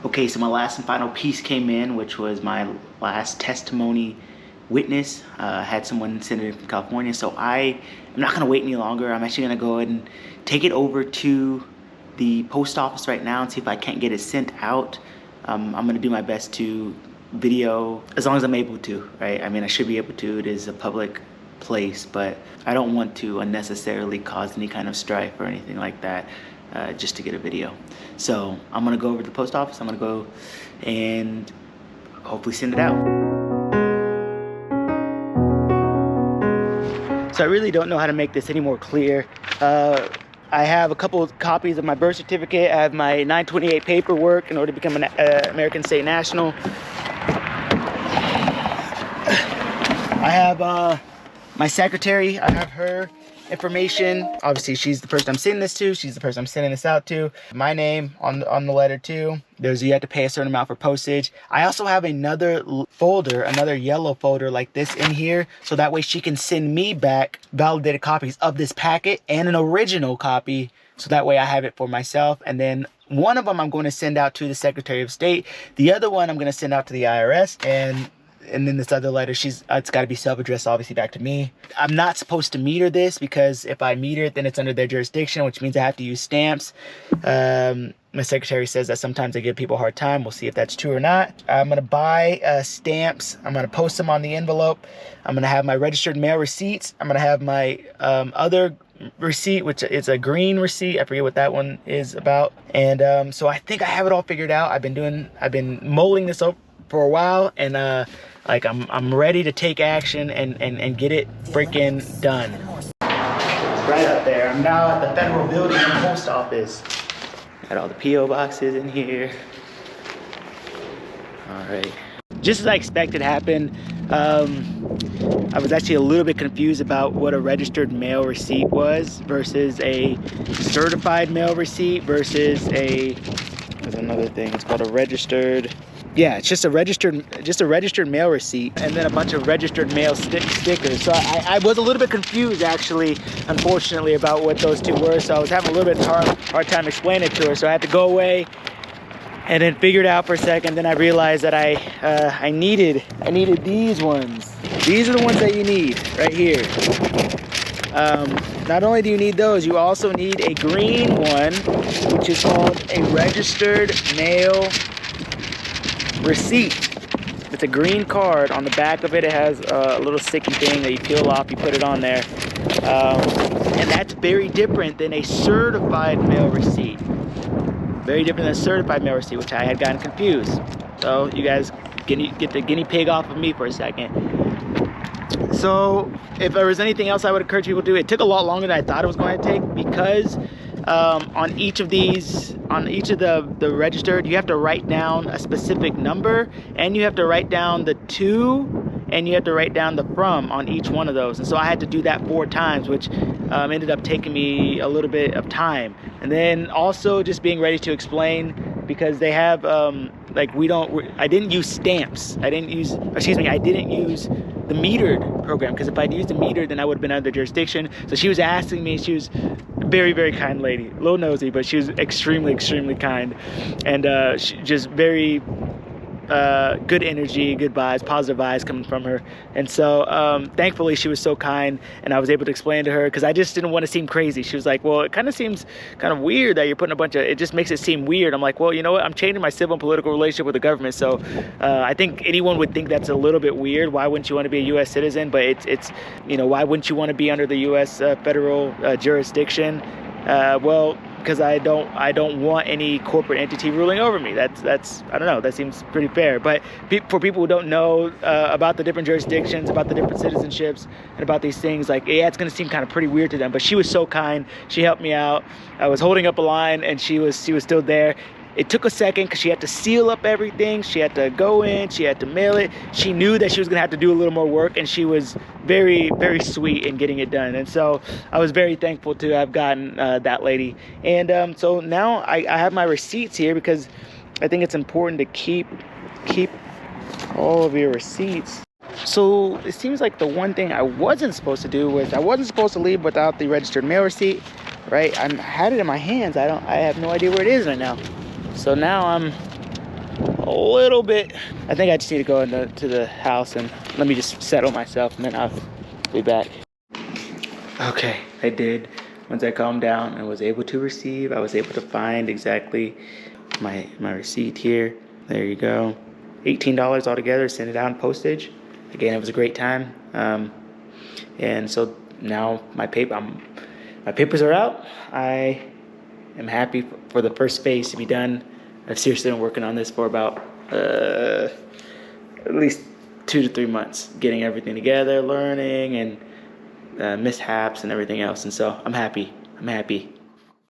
Okay, so my last and final piece came in, which was my last testimony witness. Had someone send it from California, so I am not gonna wait any longer. I'm actually gonna go ahead and take it over to the post office right now and see if I can't get it sent out. I'm gonna do my best to video as long as I'm able to, right? I mean, I should be able to. It is a public place, but I don't want to unnecessarily cause any kind of strife or anything like that just to get a video. So I'm gonna go over to the post office. I'm gonna go and hopefully send it out. So I really don't know how to make this any more clear. I have a couple of copies of my birth certificate. I have my 928 paperwork in order to become an American state national. I have my secretary. I have her information. Obviously, she's the person I'm sending this to. She's the person I'm sending this out to. My name on the letter too. You have to pay a certain amount for postage. I also have another folder, another yellow folder like this in here, so that way she can send me back validated copies of this packet and an original copy, so that way I have it for myself. And then one of them I'm going to send out to the Secretary of State. The other one I'm going to send out to the IRS, and then this other letter, it's got to be self-addressed, obviously, back to me. I'm not supposed to meter this, because if I meter it, then it's under their jurisdiction, which means I have to use stamps. My secretary says that sometimes I give people a hard time. We'll see if that's true or not. I'm going to buy stamps. I'm going to post them on the envelope. I'm going to have my registered mail receipts. I'm going to have my other receipt, which is a green receipt. I forget what that one is about. And so I think I have it all figured out. I've been mulling this up for a while, and like I'm ready to take action and get it freaking done. Right up there. I'm now at the federal building and post office. Got all the PO boxes in here. All right. Just as I expected happened, I was actually a little bit confused about what a registered mail receipt was versus a certified mail receipt versus there's another thing. It's called a registered. Yeah, it's just a registered mail receipt, and then a bunch of registered mail stickers. So I was a little bit confused, actually, unfortunately, about what those two were. So I was having a little bit hard time explaining it to her. So I had to go away and then figure it out for a second. Then I realized that I needed these ones. These are the ones that you need right here. Not only do you need those, you also need a green one, which is called a registered mail receipt. It's a green card. On the back of it, it has a little sticky thing that you peel off, you put it on there. And that's very different than a certified mail receipt. Very different than a certified mail receipt, which I had gotten confused. So you guys get the guinea pig off of me for a second. So if there was anything else I would encourage people to do, it took a lot longer than I thought it was going to take, because on each of the registered, you have to write down a specific number, and you have to write down the to, and you have to write down the from on each one of those. And so I had to do that 4 times, which ended up taking me a little bit of time. And then also just being ready to explain, because they have I didn't use stamps. I didn't use the metered program, because if I'd used the metered, then I would have been under jurisdiction. So she was asking me, she was a very, very kind lady, a little nosy, but she was extremely, extremely kind, and she just very good energy, good vibes, positive vibes coming from her. And so thankfully she was so kind, and I was able to explain to her, because I just didn't want to seem crazy. She was like, well, it kind of seems kind of weird that you're putting it just makes it seem weird. I'm like, well, you know what, I'm changing my civil and political relationship with the government, so I think anyone would think that's a little bit weird. Why wouldn't you want to be a U.S. citizen? But it's why wouldn't you want to be under the U.S. Federal jurisdiction? Well, because I don't want any corporate entity ruling over me. That's I don't know, that seems pretty fair. But for people who don't know about the different jurisdictions, about the different citizenships, and about these things, like, yeah, it's gonna seem kind of pretty weird to them. But she was so kind. She helped me out. I was holding up a line, and she was still there. It took a second, because she had to seal up everything. She had to go in, she had to mail it. She knew that she was gonna have to do a little more work, and she was very, very sweet in getting it done. And so I was very thankful to have gotten that lady. And so now I have my receipts here, because I think it's important to keep all of your receipts. So it seems like the one thing I wasn't supposed to do was I wasn't supposed to leave without the registered mail receipt, right? I had it in my hands. I have no idea where it is right now. So now I'm a little bit. I think I just need to go to the house and let me just settle myself, and then I'll be back. Okay, I did. Once I calmed down and was able to receive, I was able to find exactly my receipt here. There you go. $18 altogether, send it out in postage. Again, it was a great time. And so now my papers are out. I am happy for the first phase to be done. I've seriously been working on this for about at least 2 to 3 months, getting everything together, learning, and mishaps and everything else. And so I'm happy.